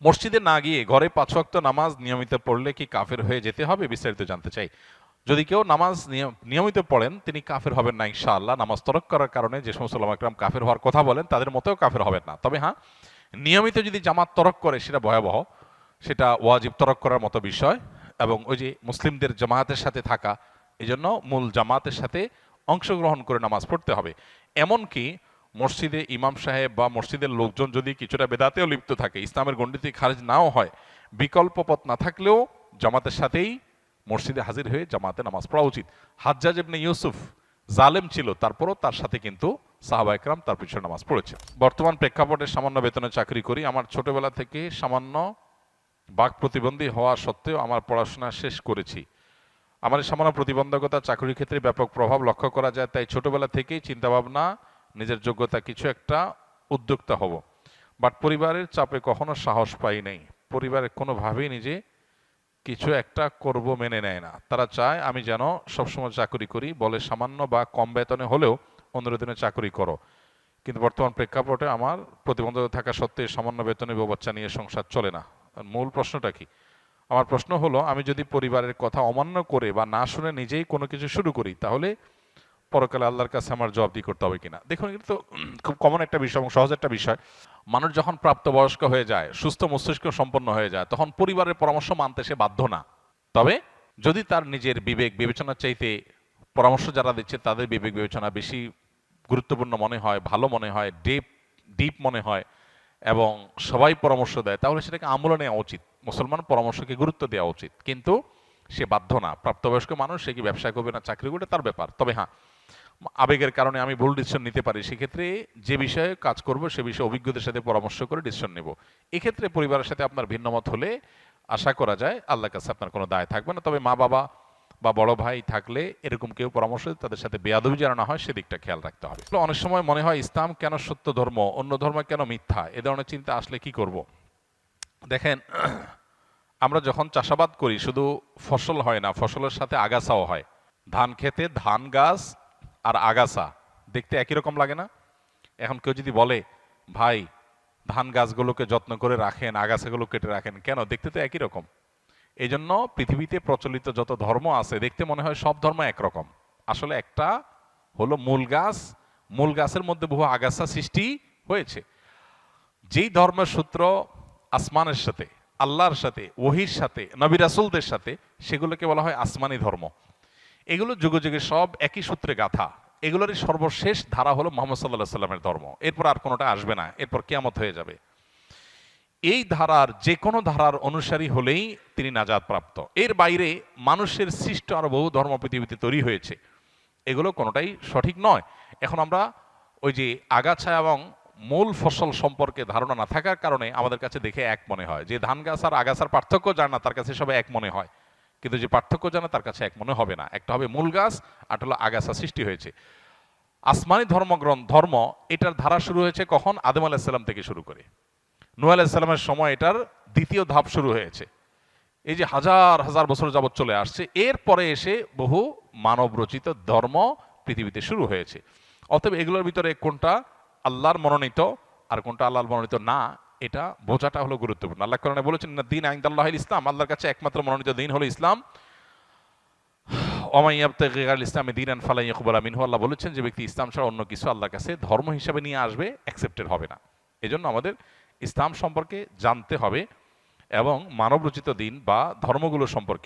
মসজিদে না গিয়ে ঘরে ৫ ওয়াক্ত নামাজ নিয়মিত পড়লে কি কাফের হয়ে যেতে হবে? বিস্তারিত জানতে চাই। যদি কেউ নামাজ নিয়মিত পড়েন তিনি কাফের হবেন না ইনশাআল্লাহ। নামাজ তরক করার কারণে যে সমস্ত ওলামা একরাম কাফের হওয়ার কথা বলেন তাদের মতেও কাফের হবেন না। তবে হ্যাঁ, নিয়মিত যদি জামাত তরক করে সেটা ভয়াবহ, সেটা ওয়াজিব তরক করার মতো বিষয়। এবং ওই যে মুসলিমদের জামায়াতের সাথে থাকা, এই জন্য মূল জামাতের সাথে অংশগ্রহণ করে নামাজ পড়তে হবে। এমনকি মসজিদে ইমাম সাহেব বা মসজিদের লোকজন যদি কিছুটা বেদাতেও লিপ্ত থাকে, ইসলামের গণ্ডিতে খারিজ নাও হয়, বিকল্প পথ না থাকলেও জামাতের সাথেই মসজিদে হাজির হয়ে জামাতে নামাজ পড়া উচিত। হাজ্জাজ ইবনে ইউসুফ জালেম ছিল, তারপরও তার সাথে কিন্তু সাহাবা একরাম তার পিছনে নামাজ পড়েছে। বর্তমান প্রেক্ষাপটে সামান্য বেতনে চাকরি করি। আমার ছোটবেলা থেকে সামান্য বাক প্রতিবন্ধী হওয়া সত্ত্বেও আমার পড়াশোনা শেষ করেছি। আমার এই সামান্য প্রতিবন্ধকতা চাকরির ক্ষেত্রে ব্যাপক প্রভাব লক্ষ্য করা যায়, তাই ছোটবেলা থেকেই চিন্তাভাবনা নিজের যোগ্যতা কিছু একটা উদ্যোক্তা হব। বাট পরিবারের চাপে কখনো সাহস পাই নাই। পরিবারের কোনোভাবেই নিজে কিছু একটা করব মেনে নেয় না। তারা চায় আমি যেন সবসময় চাকরি করি, বলে সামান্য বা কম বেতনে হলেও 15 দিনে চাকরি করো। কিন্তু বর্তমান প্রেক্ষাপটে আমার প্রতিবন্ধকতা থাকা সত্ত্বেও সামান্য বেতনে বউ বাচ্চা নিয়ে সংসার চলে না। মূল প্রশ্নটা কি? আমার প্রশ্ন হলো, আমি যদি পরিবারের কথা অমান্য করে বা না শুনে নিজেই কোনো কিছু শুরু করি, তাহলে পরকালে আল্লাহর কাছে আমার জবাবদিহি করতে হবে কিনা? দেখুন, এটা তো খুব কমন একটা বিষয় এবং সহজ একটা বিষয়। মানুষ যখন প্রাপ্তবয়স্ক হয়ে যায়, সুস্থ মস্তিষ্ক সম্পন্ন হয়ে যায়, তখন পরিবারের পরামর্শ মানতে সে বাধ্য না। তবে যদি তার নিজের বিবেক বিবেচনার চাইতে পরামর্শ যারা দিচ্ছে তাদের বিবেক বিবেচনা বেশি গুরুত্বপূর্ণ মনে হয়, ভালো মনে হয়, ডিপ মনে হয়, এবং সবাই পরামর্শ দেয়, তাহলে সেটাকে আমলে নেওয়া উচিত। মুসলমান পরামর্শকে গুরুত্ব দেওয়া উচিত, কিন্তু সে বাধ্য না। প্রাপ্তবয়স্ক মানুষ, সে কি ব্যবসা করবে না চাকরি করবে তার ব্যাপার। তবে হ্যাঁ, আবেগের কারণে আমি ভুল ডিসিশন নিতে পারি, সেক্ষেত্রে যে বিষয়ে কাজ করব সে বিষয়ে অভিজ্ঞদের সাথে পরামর্শ করে ডিসিশন নেব। এক্ষেত্রে পরিবারের সাথে আপনার ভিন্নমত হলে আশা করা যায় আল্লাহর কাছে আপনার কোনো দায় থাকবে না। তবে মা বাবা বা বড় ভাই থাকলে এরকম কেউ পরামর্শ দিলে তাদের সাথে বেয়াদবি যেন না হয় সেদিকটা খেয়াল রাখতে হবে। অনেক সময় মনে হয় ইসলাম কেন সত্য ধর্ম, অন্য ধর্ম কেন মিথ্যা, এ ধরনের চিন্তা আসলে কি করব? দেখেন, আমরা যখন চাষাবাদ করি শুধু ফসল হয় না, ফসলের সাথে আগাছাও হয়। ধান খেতে ধান গাছ আর আগাছা দেখতে একই রকম লাগে না? এখন কেউ যদি বলে, ভাই ধান গাছগুলোকে যত্ন করে রাখেন, আগাছাগুলো কেটে রাখেন, কেন? দেখতে তো একই রকম। এই জন্য পৃথিবীতে প্রচলিত যত ধর্ম আছে দেখতে মনে হয় সব ধর্ম একরকম। আসলে একটা হলো মূল গাছ, মূল গাছের মধ্যে বহু আগাছা সৃষ্টি হয়েছে। যেই ধর্মের সূত্র আসমানের সাথে, আল্লাহর সাথে, ওহির সাথে, নবী রাসূলদের সাথে, সেগুলোকে বলা হয় আসমানি ধর্ম। এগুলো যুগে যুগে সব একই সূত্রে গাথা। এগুলোরই সর্বশেষ ধারা হলো মুহাম্মদ সাল্লাল্লাহু আলাইহি সাল্লামের ধর্ম। এরপর আর কোনোটা আসবে না, এরপর কিয়ামত হয়ে যাবে। এই ধারার যে কোনো ধারার অনুসারী হলেই তিনি নাজাত প্রাপ্ত। এর বাইরে মানুষের সৃষ্ট আরো বহু ধর্ম পৃথিবীতে তৈরি হয়েছে, এগুলো কোনোটাই সঠিক নয়। এখন আমরা ওই যে আগাছা এবং মূল ফসল সম্পর্কে ধারণা না থাকার কারণে আমাদের কাছে দেখে এক মনে হয়। যে ধান গাছ আর আগাছার পার্থক্য জানে না তার কাছে সবাই এক মনে হয়, কিন্তু যে পার্থক্য জানে তার কাছে এক মনে হবে না। একটা হবে মূল গাছ, আর হলো আগাছা সৃষ্টি হয়েছে। আসমানি ধর্ম, এটার ধারা শুরু হয়েছে কখন? আদম আলাইহিস সালাম থেকে শুরু করে নূহ আলাইহিস সালামের সময় এটার দ্বিতীয় ধাপ শুরু হয়েছে। এই যে হাজার হাজার বছর যাবৎ চলে আসছে, এরপরে এসে বহু মানব রচিত ধর্ম পৃথিবীতে শুরু হয়েছে। অতএব এগুলোর ভিতরে কোনটা আল্লাহর মনোনীত আর কোনটা আল্লাহর মনোনীত না, এটা বোঝাটা হলো গুরুত্বপূর্ণ। আল্লাহ কোরআনে বলেছেন, না দিন ইনদাল্লাহিল ইসলাম, আল্লাহর কাছে একমাত্র মনোনীত দিন হলো ইসলাম। ওয়া মান ইয়াবতাগি গায়রাল ইসলামি দীনান ফালান ইউকবালা মিনহু, আল্লাহ বলেছেন যে ব্যক্তি ইসলাম ছাড়া অন্য কিছু আল্লাহর কাছে ধর্ম হিসাবে নিয়ে আসবে, অ্যাকসেপ্টেড হবে না। এজন্য আমাদের ইসলাম সম্পর্কে জানতে হবে এবং মানব রচিত দিন বা ধর্মগুলো সম্পর্কে